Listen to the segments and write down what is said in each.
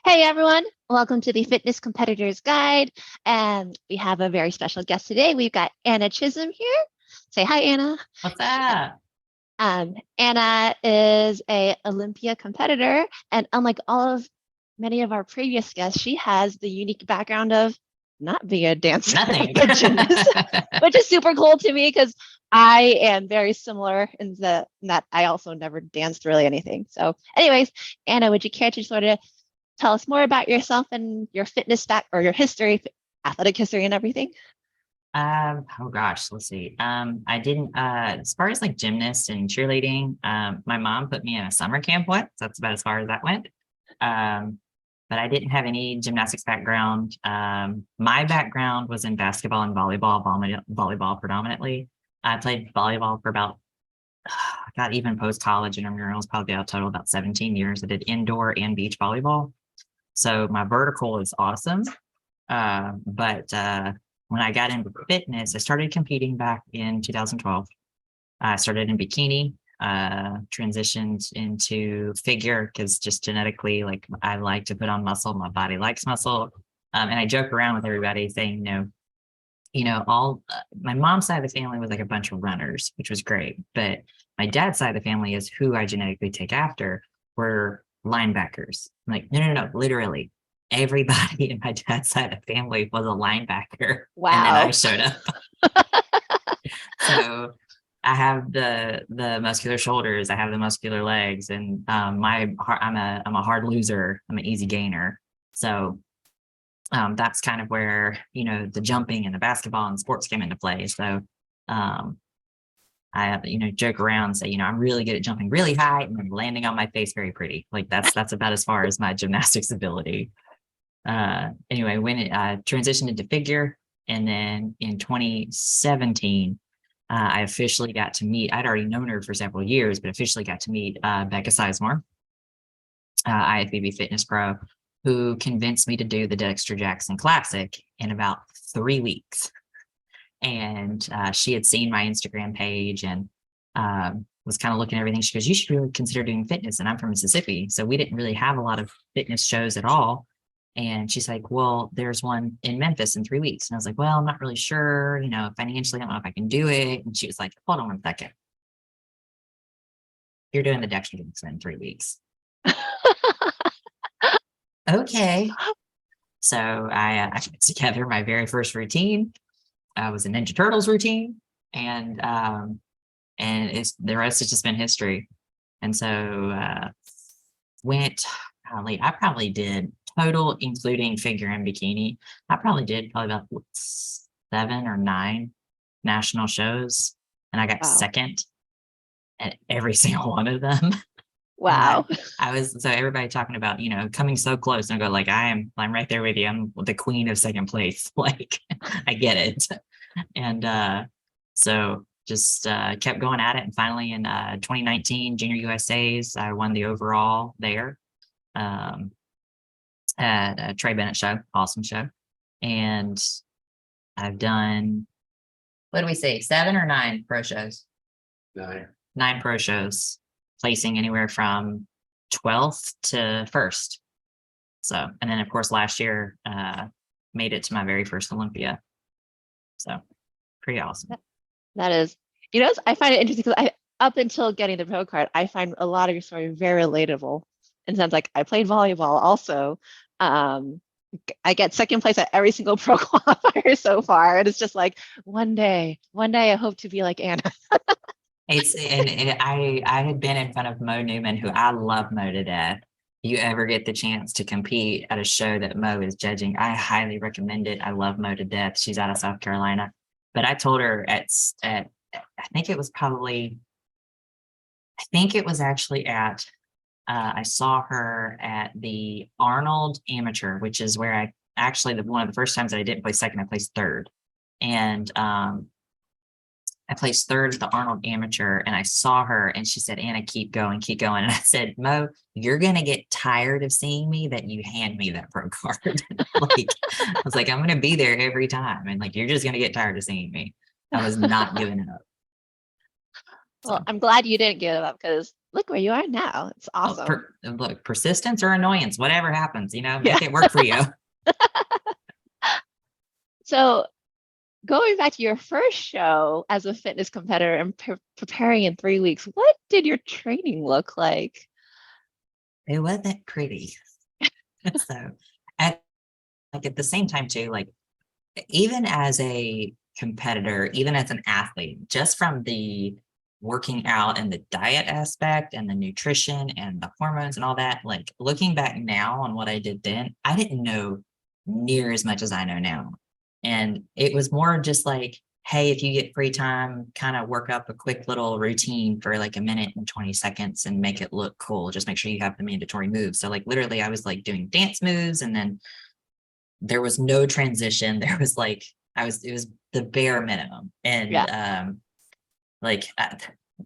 Hey everyone, welcome to the Fitness Competitors Guide. And we have a very special guest today. We've got Anna Chism here. Say hi, Anna. What's up? Anna is a Olympia competitor, and unlike all of many of our previous guests, she has the unique background of not being a dancer, Nothing. but a gymnast, which is super cool to me because I am very similar in that I also never danced really anything. So, anyways, Anna, would you care to sort of tell us more about yourself and your fitness back or your history, athletic history and everything? Oh gosh, let's see. I didn't as far as like gymnast and cheerleading, my mom put me in a summer camp once. That's about as far as that went. But I didn't have any gymnastics background. My background was in basketball and volleyball predominantly. I played volleyball for about God, even post college intramurals, probably a total about 17 years. I did indoor and beach volleyball. So my vertical is awesome. But when I got into fitness, I started competing back in 2012. I started in bikini, transitioned into figure because just genetically, like I like to put on muscle. My body likes muscle. And I joke around with everybody saying, all my mom's side of the family was like a bunch of runners, which was great. But my dad's side of the family is who I genetically take after were linebackers. I'm like, no, literally everybody in my dad's side of the family was a linebacker. And then I Wow. showed up. So I have the muscular shoulders, I have the muscular legs, and I'm a hard loser. I'm an easy gainer. So that's kind of where the jumping and the basketball and sports came into play. So I joke around and say I'm really good at jumping really high and then landing on my face very pretty. Like that's about as far as my gymnastics ability. Anyway, when it transitioned into figure, and then in 2017 I officially got to meet, I'd already known her for several years, but officially got to meet Becca Sizemore, IFBB Fitness Pro, who convinced me to do the Dexter Jackson Classic in about 3 weeks. And she had seen my Instagram page and was kind of looking at everything. She goes, you should really consider doing fitness. And I'm from Mississippi, so we didn't really have a lot of fitness shows at all. And she's like, well, there's one in Memphis in 3 weeks. And I was like, well, I'm not really sure, financially, I don't know if I can do it. And she was like, hold on 1 second. You're doing the Dexter Jackson in 3 weeks. Okay. So I put together my very first routine. It was a Ninja Turtles routine, and the rest has just been history. And so I probably did total, including figure and bikini. I probably did about 7 or 9 national shows, and I got Wow. second at every single one of them. Wow. I was, so everybody talking about, coming so close, and I go like, I'm right there with you. I'm the queen of second place. Like, I get it. And so just kept going at it. And finally in 2019 Junior USA's, I won the overall there at a Trey Bennett show, awesome show. And I've done, what do we say, 7 or 9 pro shows? 9 pro shows, placing anywhere from 12th to 1st. So, and then of course last year made it to my very first Olympia. So pretty awesome. That is, I find it interesting because up until getting the pro card, I find a lot of your story very relatable. In the sense, like I played volleyball also. I get second place at every single pro qualifier so far. And it's just like one day I hope to be like Anna. I had been in front of Mo Newman, who I love Mo to death. If you ever get the chance to compete at a show that Mo is judging, I highly recommend it. I love Mo to death. She's out of South Carolina. But I told her I think it was actually at, I saw her at the Arnold Amateur, which is where I actually, one of the first times that I didn't place second, I placed third. And I placed third at the Arnold Amateur, and I saw her and she said, Anna, keep going. And I said, Mo, you're going to get tired of seeing me that you hand me that pro card. Like, I was like, I'm going to be there every time. And like, you're just going to get tired of seeing me. I was not giving it up. Well, I'm glad you didn't give it up because look where you are now. It's awesome. Look, persistence or annoyance, whatever happens, Yeah. make it work for you. So going back to your first show as a fitness competitor and preparing in 3 weeks, what did your training look like? It wasn't pretty. So at at the same time too, like even as a competitor, even as an athlete, just from the working out and the diet aspect and the nutrition and the hormones and all that, like looking back now on what I did then, I didn't know near as much as I know now. And it was more just like, hey, if you get free time, kind of work up a quick little routine for like a minute and 20 seconds and make it look cool. Just make sure you have the mandatory moves. So like literally I was like doing dance moves, and then there was no transition. There was like it was the bare minimum. And Yeah. like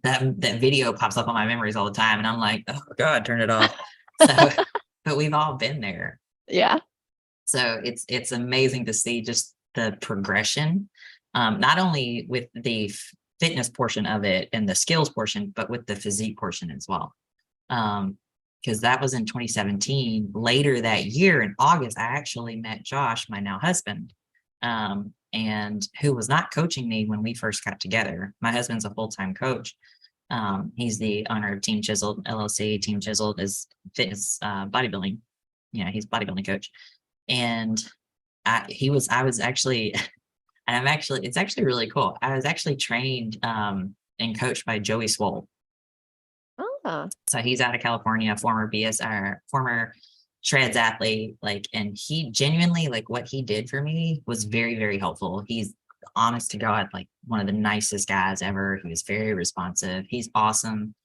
that video pops up on my memories all the time, and I'm like, oh God, turn it off. So but we've all been there. Yeah. So it's amazing to see just the progression, not only with the fitness portion of it and the skills portion, but with the physique portion as well. Because that was in 2017. Later that year in August, I actually met Josh, my now husband, and who was not coaching me when we first got together. My husband's a full-time coach. He's the owner of Team Chiseled LLC. Team Chiseled is fitness bodybuilding. He's a bodybuilding coach. And I was actually, and it's actually really cool. I was actually trained and coached by Joey Swoll. Oh, So he's out of California, former former shreds athlete, like, and he genuinely, like, what he did for me was very, very helpful. He's honest to God, like one of the nicest guys ever. He was very responsive. He's awesome.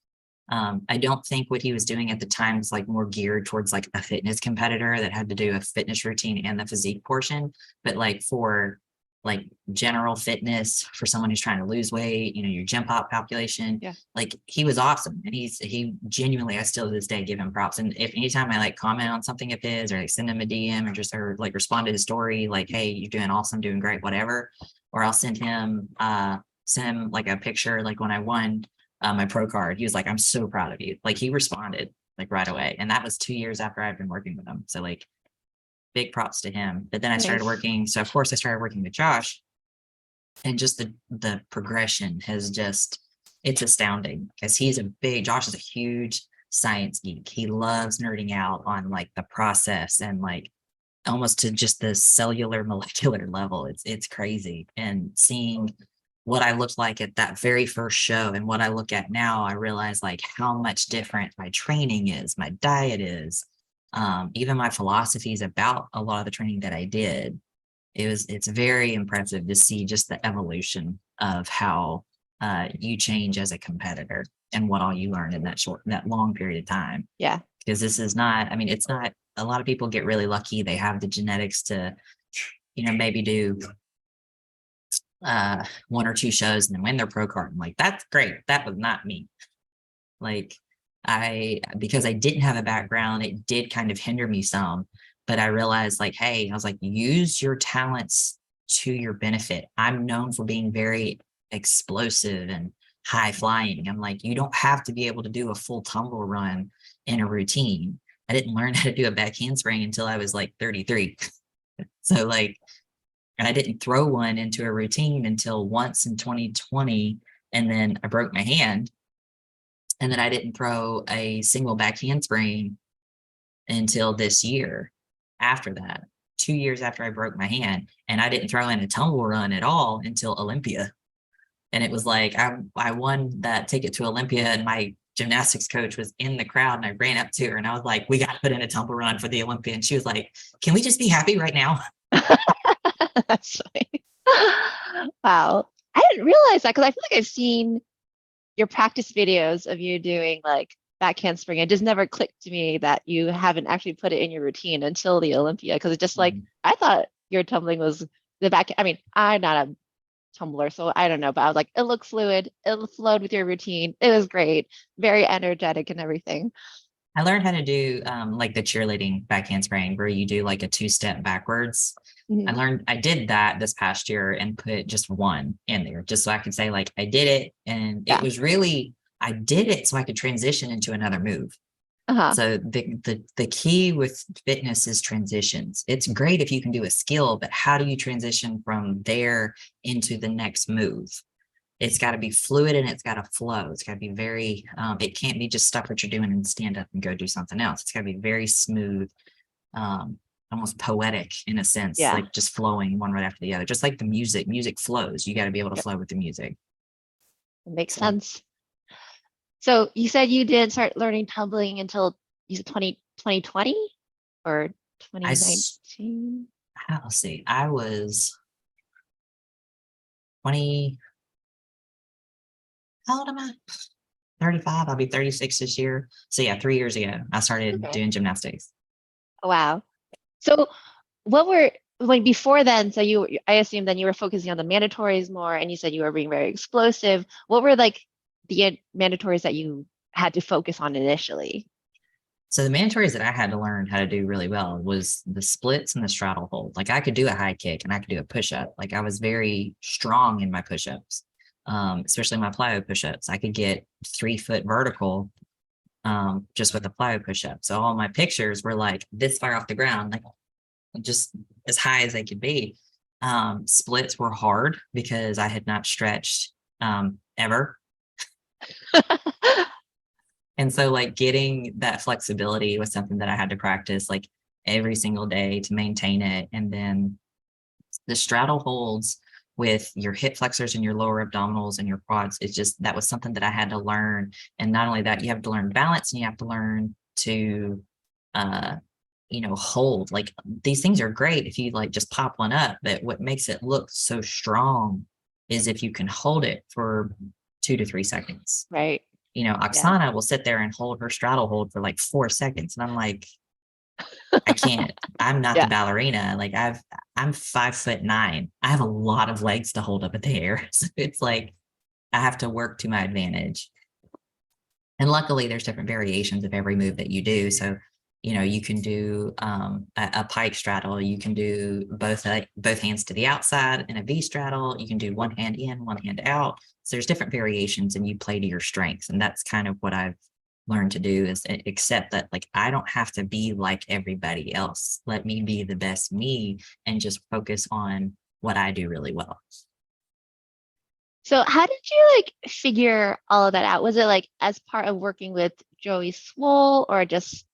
I don't think what he was doing at the time was like more geared towards like a fitness competitor that had to do a fitness routine and the physique portion, but like for like general fitness for someone who's trying to lose weight, your gym pop population, yeah. like he was awesome. And he genuinely, I still to this day give him props. And if anytime I like comment on something of his or like send him a DM or like respond to his story, like, hey, you're doing awesome, doing great, whatever, or I'll send him like a picture, like when I won my pro card, he was like, I'm so proud of you. Like he responded like right away. And that was 2 years after I'd been working with him. So like big props to him. But then I started Nice. working. So of course I started working with Josh, and just the progression has just, it's astounding because Josh is a huge science geek. He loves nerding out on like the process and like almost to just the cellular molecular level. It's crazy. And seeing what I looked like at that very first show and what I look at now, I realize like how much different my training is, my diet is, even my philosophies about a lot of the training that I did. It's very impressive to see just the evolution of how you change as a competitor and what all you learn in that long period of time. Yeah. Because this is not, I mean, it's not, a lot of people get really lucky. They have the genetics to, maybe do one or two shows and then win their pro card. I'm like, that's great. That was not me. Like because I didn't have a background, it did kind of hinder me some, but I realized like, hey, I was like, use your talents to your benefit. I'm known for being very explosive and high flying. I'm like, you don't have to be able to do a full tumble run in a routine. I didn't learn how to do a back handspring until I was like 33. So like, and I didn't throw one into a routine until once in 2020. And then I broke my hand. And then I didn't throw a single back handspring until this year after that, 2 years after I broke my hand. And I didn't throw in a tumble run at all until Olympia. And it was like, I won that ticket to Olympia, and my gymnastics coach was in the crowd, and I ran up to her and I was like, we got to put in a tumble run for the Olympia. And she was like, can we just be happy right now? That's funny. Wow. I didn't realize that because I feel like I've seen your practice videos of you doing like back handspring. It just never clicked to me that you haven't actually put it in your routine until the Olympia. Because it just like, I thought your tumbling was the back. I mean, I'm not a tumbler, so I don't know, but I was like, it looked fluid. It flowed with your routine. It was great. Very energetic and everything. I learned how to do like the cheerleading back handspring where you do like a 2-step backwards. Mhm. I did that this past year and put just one in there just so I could say like I did it. And it Yeah. was really I did it so I could transition into another move. Uh-huh. So the key with fitness is transitions. It's great if you can do a skill, but how do you transition from there into the next move? It's got to be fluid and it's got to flow. It's got to be very, it can't be just stop what you're doing and stand up and go do something else. It's got to be very smooth, almost poetic in a sense, Yeah. like just flowing one right after the other. Just like the music flows. You got to be able to Yep. flow with the music. It makes So sense. So you said you didn't start learning tumbling until you said 2020 or I, s- 2019? I'll see. I was 20, how old am I? 35. I'll be 36 this year. So yeah, 3 years ago, I started Okay. doing gymnastics. Oh, wow. So what were when before then, so I assume then you were focusing on the mandatories more and you said you were being very explosive. What were like the mandatories that you had to focus on initially? So the mandatories that I had to learn how to do really well was the splits and the straddle hold. Like I could do a high kick and I could do a push up. Like I was very strong in my push ups, especially my plyo push ups. I could get 3 foot vertical just with a plyo push up. So all my pictures were like this far off the ground, like just as high as they could be. Splits were hard because I had not stretched ever. And so like getting that flexibility was something that I had to practice like every single day to maintain it. And then the straddle holds with your hip flexors and your lower abdominals and your quads, it's just that was something that I had to learn. And not only that, you have to learn balance and you have to learn to uh hold. Like these things are great if you like just pop one up, but what makes it look so strong is if you can hold it for 2 to 3 seconds. Right. Yeah. Oksana will sit there and hold her straddle hold for like 4 seconds. And I'm like, I can't, I'm not the Yeah. ballerina. I'm 5'9". I have a lot of legs to hold up in the air. So it's like, I have to work to my advantage. And luckily there's different variations of every move that you do. So, you can do a pike straddle. You can do both hands to the outside in a V straddle. You can do one hand in, one hand out. So there's different variations and you play to your strengths. And that's kind of what I've learned to do is accept that like I don't have to be like everybody else. Let me be the best me and just focus on what I do really well. So how did you like figure all of that out? Was it like as part of working with Joey Swoll or just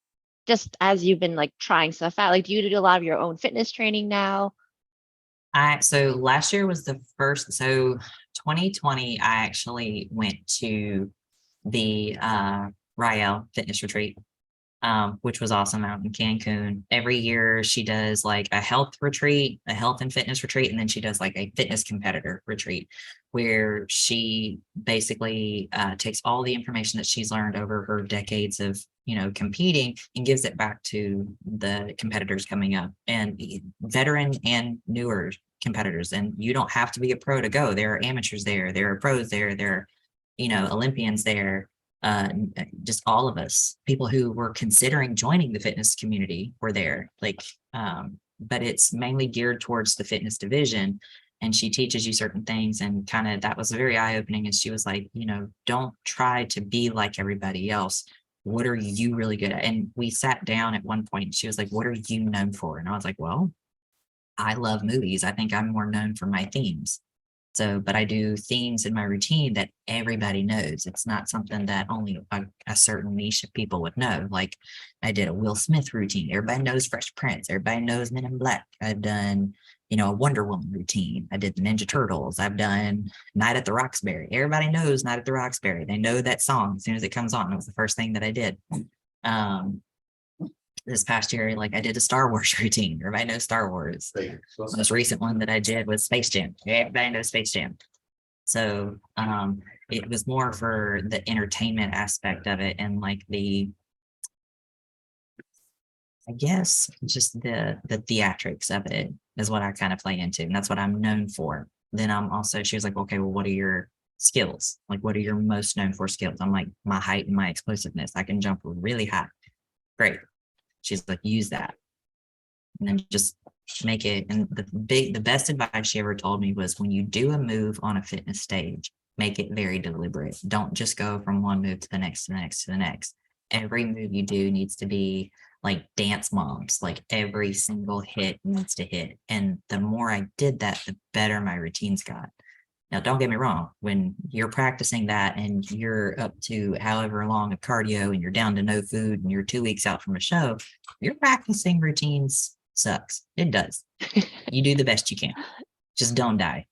as you've been like trying stuff out? Like do you do a lot of your own fitness training now? So last year was the first, so 2020, I actually went to the Rael fitness retreat, which was awesome out in Cancun. Every year she does like a health retreat, a health and fitness retreat, and then she does like a fitness competitor retreat where she basically takes all the information that she's learned over her decades of competing and gives it back to the competitors coming up and veteran and newer competitors. And you don't have to be a pro to go. There are amateurs there are pros there are Olympians there, just all of us, people who were considering joining the fitness community were there. But it's mainly geared towards the fitness division. And she teaches you certain things, and kind of that was very eye opening. And she was like, don't try to be like everybody else. What are you really good at? And we sat down at one point. And she was like, what are you known for? And I was like, well, I love movies. I think I'm more known for my themes. So, but I do themes in my routine that everybody knows. It's not something that only a certain niche of people would know. Like I did a Will Smith routine. Everybody knows Fresh Prince. Everybody knows Men in Black. I've done, a Wonder Woman routine. I did the Ninja Turtles. I've done Night at the Roxbury. Everybody knows Night at the Roxbury. They know that song as soon as it comes on. It was the first thing that I did. Um, this past year, like I did a Star Wars routine. Everybody knows Star Wars. The most recent one that I did was Space Jam. Everybody knows Space Jam. So it was more for the entertainment aspect of it and like I guess just the theatrics of it is what I kind of play into. And that's what I'm known for. Then I'm also, she was like, okay, well, what are your skills? Like, what are your most known for skills? I'm like, my height and my explosiveness. I can jump really high. Great. She's like, use that. And then just make it. And the best advice she ever told me was when you do a move on a fitness stage, make it very deliberate. Don't just go from one move to the next, to the next, to the next. Every move you do needs to be like dance moms, like every single hit needs to hit. And the more I did that, the better my routines got. Now, don't get me wrong, when you're practicing that and you're up to however long of cardio and you're down to no food and you're 2 weeks out from a show, your practicing routines sucks. It does. You do the best you can. Just don't die.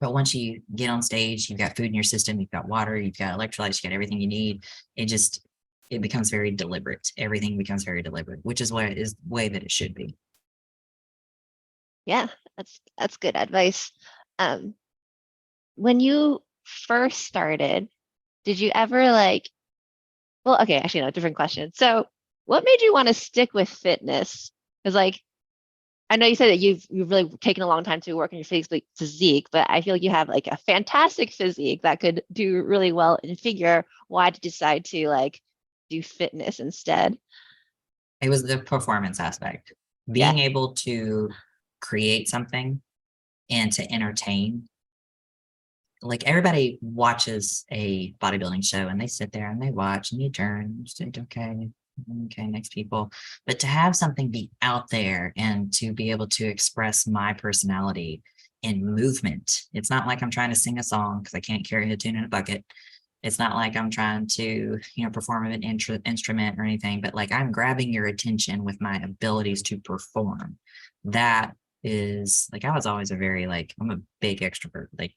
But once you get on stage, you've got food in your system, you've got water, you've got electrolytes, you got everything you need. It becomes very deliberate. Everything becomes very deliberate, which is what is the way that it should be. Yeah, that's good advice. When you first started, did you ever like, well, okay, actually, no, different question. So, what made you want to stick with fitness? Because like, I know you said that you've really taken a long time to work on your physique, but I feel like you have like a fantastic physique that could do really well in figure. Why did you decide to like do fitness instead? It was the performance aspect. Yeah. Being able to create something and to entertain. Like everybody watches a bodybuilding show and they sit there and they watch and you turn, you think, okay, next people. But to have something be out there and to be able to express my personality in movement, it's not like I'm trying to sing a song because I can't carry a tune in a bucket. It's not like I'm trying to, perform an instrument or anything, but like I'm grabbing your attention with my abilities to perform. That is like I was always a very like I'm a big extrovert. Like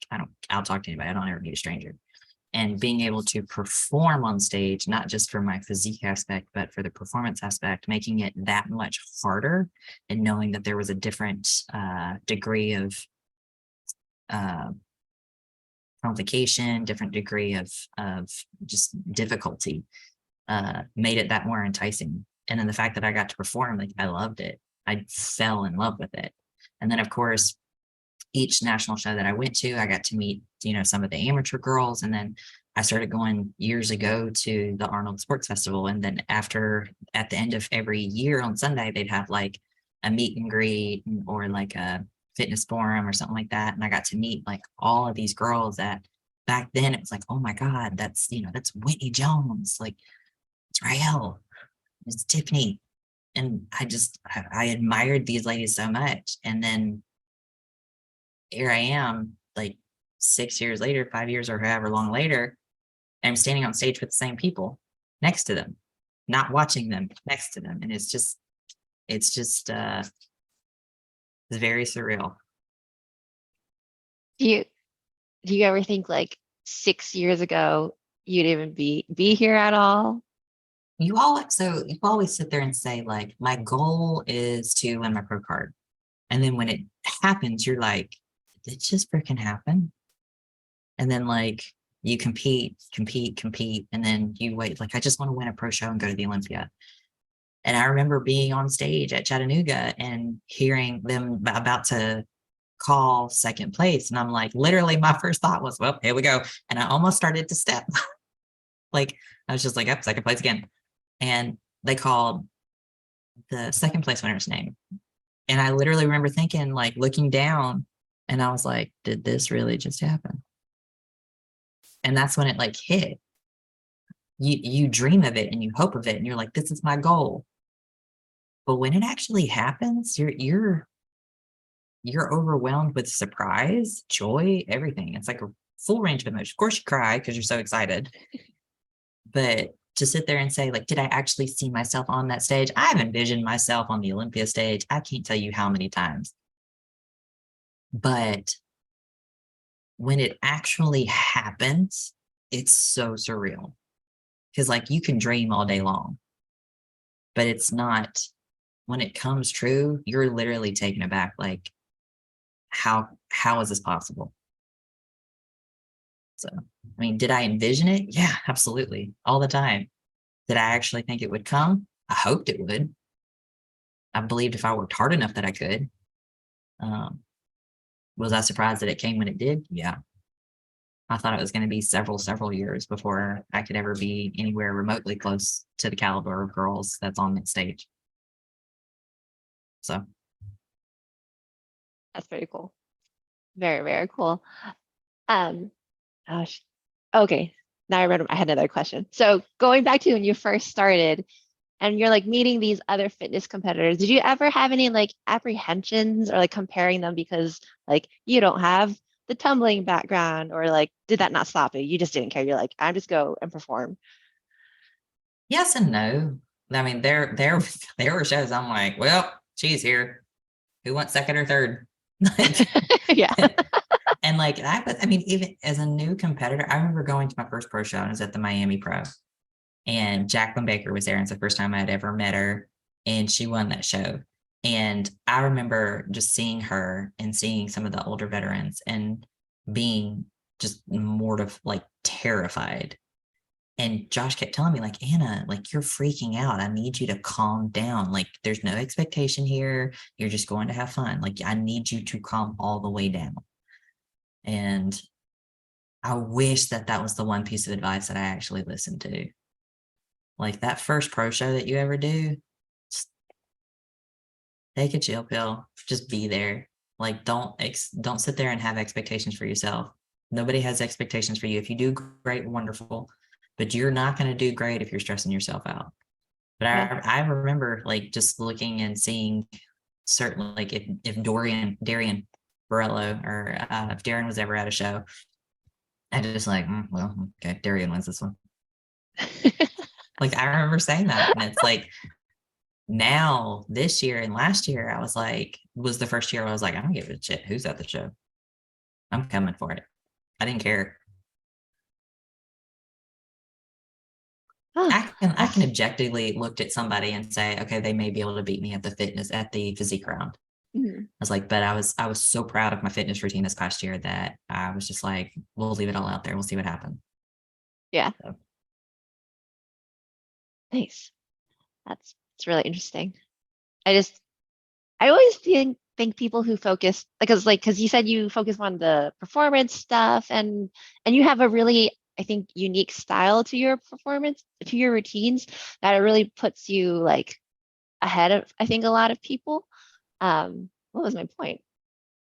I'll talk to anybody. I don't ever meet a stranger. And being able to perform on stage, not just for my physique aspect, but for the performance aspect, making it that much harder, and knowing that there was a different degree of uh, complication, different degree of just difficulty, made it that more enticing. And then the fact that I got to perform, like I loved it. I fell in love with it. And then of course, each national show that I went to, I got to meet, some of the amateur girls. And then I started going years ago to the Arnold Sports Festival. And then at the end of every year on Sunday, they'd have like a meet and greet or like a fitness forum or something like that. And I got to meet like all of these girls that back then it was like, oh my God, that's Whitney Jones. Like it's Rael, it's Tiffany. And I admired these ladies so much. And then here I am, like 6 years later, 5 years or however long later, I'm standing on stage with the same people next to them, not watching them, next to them. And it's very surreal. Do you do you ever think like 6 years ago you'd even be here at all? You always sit there and say, like, my goal is to win my pro card. And then when it happens, you're like, did it just freaking happen? And then like you compete, and then you wait, like, I just want to win a pro show and go to the Olympia. And I remember being on stage at Chattanooga and hearing them about to call second place. And I'm like, literally, my first thought was, well, here we go. And I almost started to step. Like, I was just like, up, second place again. And they called the second place winner's name. And I literally remember thinking, like, looking down, and I was like, did this really just happen? And that's when it like hit. You dream of it and you hope of it, and you're like, this is my goal. But when it actually happens, you're overwhelmed with surprise, joy, everything. It's like a full range of emotion. Of course, you cry because you're so excited. But to sit there and say, like, did I actually see myself on that stage? I've envisioned myself on the Olympia stage. I can't tell you how many times. But when it actually happens, it's so surreal. Because, like, you can dream all day long, but it's not, when it comes true, you're literally taken aback. Like, how is this possible? So, I mean, did I envision it? Yeah, absolutely. All the time. Did I actually think it would come? I hoped it would. I believed if I worked hard enough that I could. Um, was I surprised that it came when it did? Yeah. I thought it was going to be several years before I could ever be anywhere remotely close to the caliber of girls that's on that stage. So That's very cool. Very, very cool. Um, Gosh. Okay. Now I remember I had another question. So going back to when you first started and you're like meeting these other fitness competitors, did you ever have any like apprehensions or like comparing them because like you don't have the tumbling background, or like did that not stop you? You just didn't care. You're like, I'm just go and perform. Yes and no. I mean, there were shows I'm like, well, she's here. Who wants second or third? Like, Yeah. and like that, but I mean, even as a new competitor, I remember going to my first pro show and I was at the Miami Pro, and Jacqueline Baker was there. And it's the first time I had ever met her, and she won that show. And I remember just seeing her and seeing some of the older veterans and being just mortified, like terrified. And Josh kept telling me, like, Anna, like, you're freaking out. I need you to calm down. Like, there's no expectation here. You're just going to have fun. Like, I need you to calm all the way down. And I wish that that was the one piece of advice that I actually listened to. Like, that first pro show that you ever do, just take a chill pill. Just be there. Like, don't sit there and have expectations for yourself. Nobody has expectations for you. If you do great, wonderful, but you're not going to do great if you're stressing yourself out. But Yeah. I remember like just looking and seeing certain, like if Darian Borello, or if Darren was ever at a show, I just like, well, okay, Darian wins this one. Like I remember saying that, and it's like now this year and last year, I was like, was the first year I was like, I don't give a shit who's at the show. I'm coming for it. I didn't care. Oh, I can that's objectively look at somebody and say, okay, they may be able to beat me at the physique round. mm, I was like, but I was so proud of my fitness routine this past year that I was just like, we'll leave it all out there. We'll see what happens. yeah, So, nice. That's it's really interesting. I just I always think people who focus because you said you focus on the performance stuff, and you have a really, I think, unique style to your performance, to your routines, that it really puts you like ahead of, I think, a lot of people. What was my point?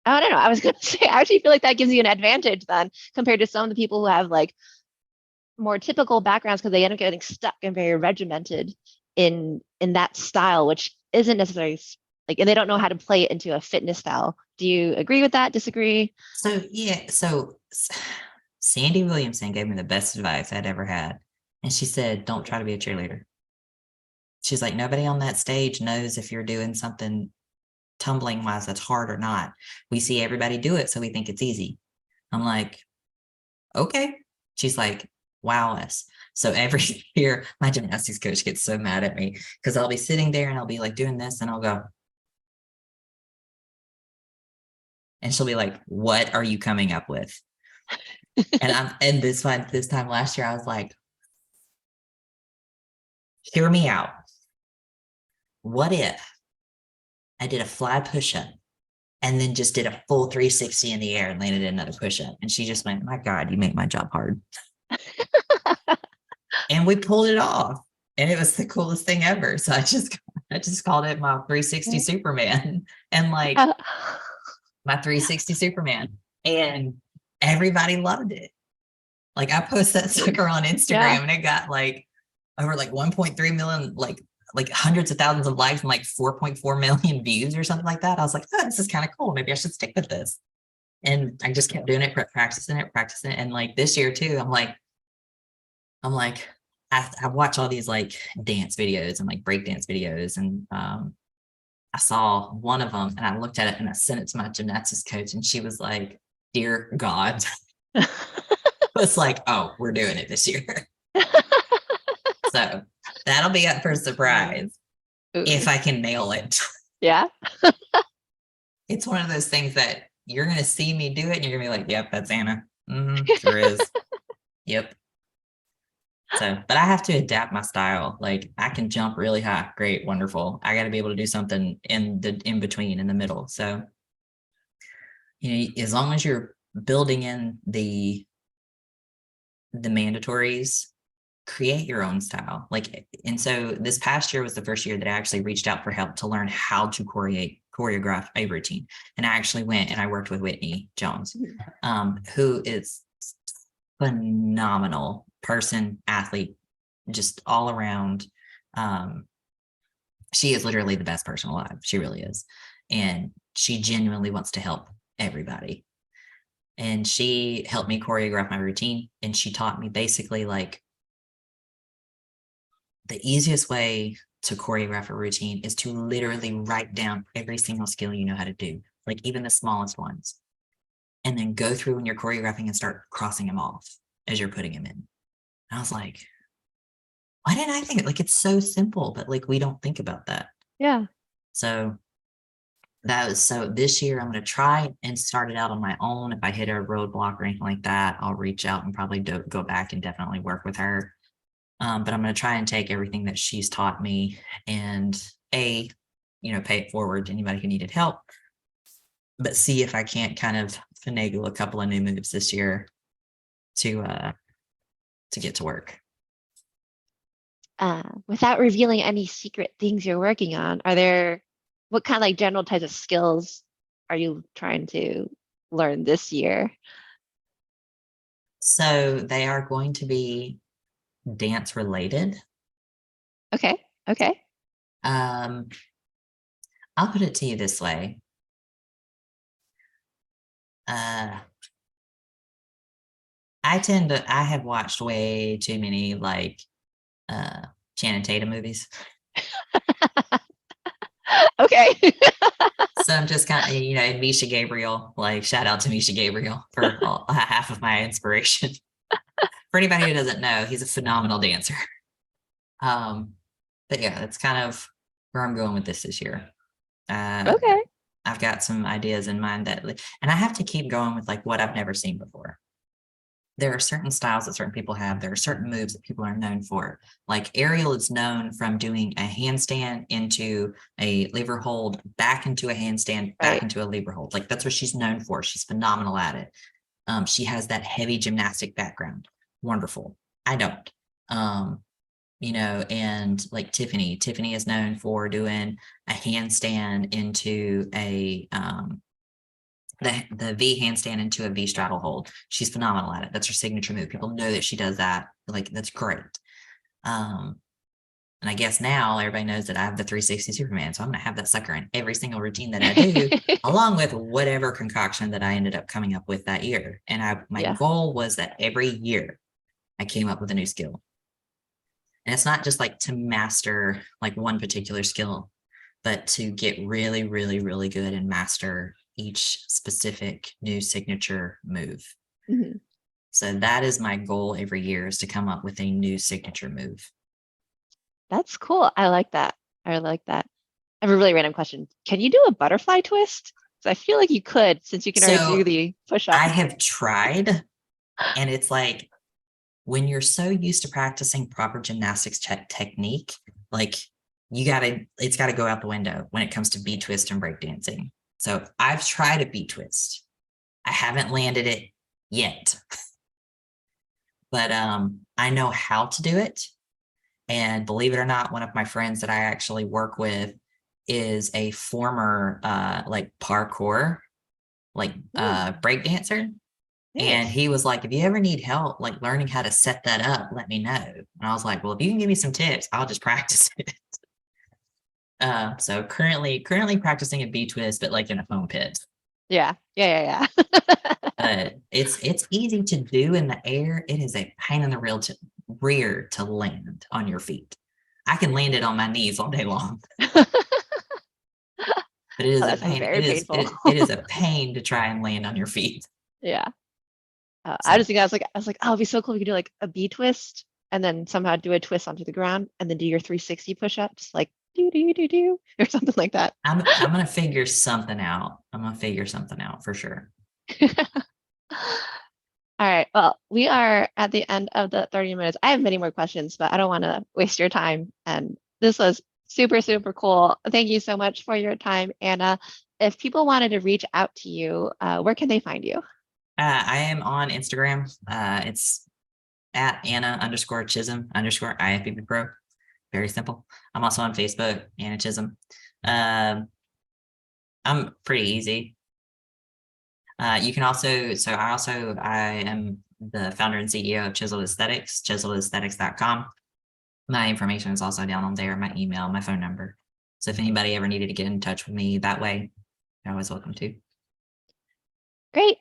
I don't know. I was gonna say I actually feel like that gives you an advantage then compared to some of the people who have like more typical backgrounds because they end up getting stuck and very regimented in that style, which isn't necessarily like, and they don't know how to play it into a fitness style. Do you agree with that? Disagree? so yeah, so Sandy Williamson gave me the best advice I'd ever had. And she said, don't try to be a cheerleader. She's like, nobody on that stage knows if you're doing something tumbling wise that's hard or not. We see everybody do it, so we think it's easy. I'm like, okay. She's like, wow us. So every year, my gymnastics coach gets so mad at me because I'll be sitting there and I'll be like doing this and I'll go, and she'll be like, what are you coming up with? And this time last year, I was like, hear me out. What if I did a fly push-up and then just did a full 360 in the air and landed another push-up? And she just went, my God, you make my job hard. And we pulled it off. And it was the coolest thing ever. So I just called it my 360 Superman. And like Uh, my 360 Superman. And everybody loved it. Like I posted that sucker on yeah. Instagram and it got like over like 1.3 million, like hundreds of thousands of likes and like 4.4 million views or something like that. I was like, oh, this is kind of cool. Maybe I should stick with this. And I just kept doing it, practicing it. And like this year too, I'm like, I watch all these like dance videos and like break dance videos. And I saw one of them and I looked at it and I sent it to my gymnastics coach and she was like, dear God, it's like, oh, we're doing it this year. So that'll be up for surprise if Ooh. I can nail it. Yeah. It's one of those things that you're going to see me do it and you're going to be like, yep, that's Anna. Sure is. Yep. So, but I have to adapt my style. Like I can jump really high. Great, wonderful. I got to be able to do something in between, in the middle. So, as long as you're building in the mandatories, create your own style. Like, and so this past year was the first year that I actually reached out for help to learn how to choreograph a routine. And I actually went and I worked with Whitney Jones, Mhm. who is phenomenal person, athlete, just all around. She is literally the best person alive. She really is. And she genuinely wants to help everybody. And she helped me choreograph my routine. And she taught me basically like the easiest way to choreograph a routine is to literally write down every single skill you know how to do, like even the smallest ones, and then go through when you're choreographing and start crossing them off as you're putting them in. And I was like, why didn't I think it? Like, it's so simple, but like, we don't think about that. Yeah. So so this year I'm going to try and start it out on my own. If I hit a roadblock or anything like that, I'll reach out and probably go back and definitely work with her. But I'm going to try and take everything that she's taught me and pay it forward to anybody who needed help, but see if I can't kind of finagle a couple of new moves this year to get to work. Without revealing any secret things you're working on, what kind of like general types of skills are you trying to learn this year? So they are going to be dance related. Okay. Okay. Um, I'll put it to you this way. I I have watched way too many like uh Channing Tatum movies. Okay. So I'm just kind of, and Misha Gabriel, like shout out to Misha Gabriel for half of my inspiration. For anybody who doesn't know, he's a phenomenal dancer. Um, but yeah, that's kind of where I'm going with this year. Uh, Okay. I've got some ideas in mind and I have to keep going with like what I've never seen before. There are certain styles that certain people have. There are certain moves that people are known for. Like Ariel is known from doing a handstand into a lever hold, back into a handstand, back Right. into a lever hold. Like that's what she's known for. She's phenomenal at it. She has that heavy gymnastic background. Wonderful. I don't. Um, and like Tiffany is known for doing a handstand into the V handstand into a V straddle hold. She's phenomenal at it. That's her signature move. People know that she does that. Like that's great. Um, and I guess now everybody knows that I have the 360 Superman. So I'm gonna have that sucker in every single routine that I do, along with whatever concoction that I ended up coming up with that year. And my Yeah. goal was that every year I came up with a new skill. And it's not just like to master like one particular skill, but to get really, really, really good and master each specific new signature move. Mhm. So that is my goal every year, is to come up with a new signature move. That's cool. I like that. I like that. I have a really random question. Can you do a butterfly twist? 'Cause I feel like you could, since you can already do So the push up. I have tried, and it's like when you're so used to practicing proper gymnastics technique, like it's got to go out the window when it comes to beat twist and breakdancing. So I've tried a beat twist. I haven't landed it yet, but I know how to do it. And believe it or not, one of my friends that I actually work with is a former like parkour, like Ooh, breakdancer. And nice. he was like, if you ever need help, like learning how to set that up, let me know. And I was like, well, if you can give me some tips, I'll just practice it. So currently practicing a B twist, but like in a foam pit. Yeah. Yeah. Yeah. But it's easy to do in the air. It is a pain in the rear to land on your feet. I can land it on my knees all day long, Oh, but it is a that sounds pain. very painful. It is a pain to try and land on your feet. Yeah. I So just think I was like, oh, it'd be so cool if you could do like a B twist and then somehow do a twist onto the ground and then do your 360 push up, just like do do do do or something like that. I'm gonna figure something out. I'm gonna figure something out for sure. All right. Well, we are at the end of the 30 minutes. I have many more questions, but I don't want to waste your time. And this was super, super cool. Thank you so much for your time, Anna. If people wanted to reach out to you, where can they find you? I am on Instagram. It's at Anna_Chism_IFBB Pro. Very simple. I'm also on Facebook, Anna Chism. Um, I'm pretty easy. You can also, I am the founder and CEO of Chiseled Aesthetics, chiseledesthetics.com. My information is also down on there, my email, my phone number. So if anybody ever needed to get in touch with me that way, you're always welcome to. Great.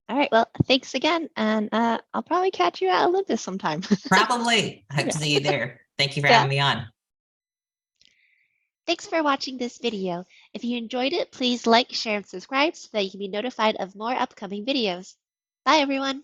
All right. Well, thanks again. And I'll probably catch you at Olympus sometime. Probably. I hope Yeah. to see you there. Thank you for Yeah. having me on. Thanks for watching this video. If you enjoyed it, please like, share, and subscribe so that you can be notified of more upcoming videos. Bye, everyone.